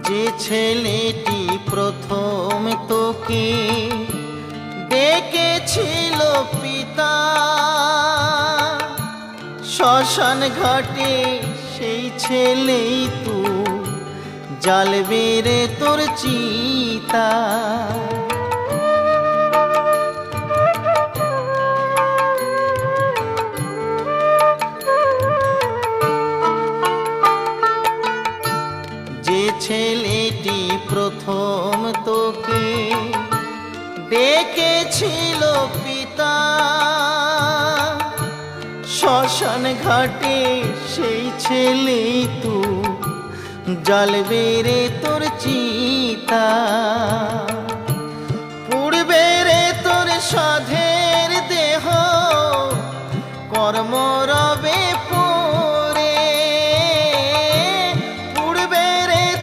যে ছেলেটি প্রথম তোকে ডেকেছিল পিতা, শ্মশান ঘাটে সেই ছেলেই তুই, জ্বালবে রে তোর চিতা। যে ছেলেটি প্রথম তোকে ডেকেছিল পিতা, শ্মশান ঘাটে সেই ছেলেই তুই, জ্বালবে রে তোর চিতা।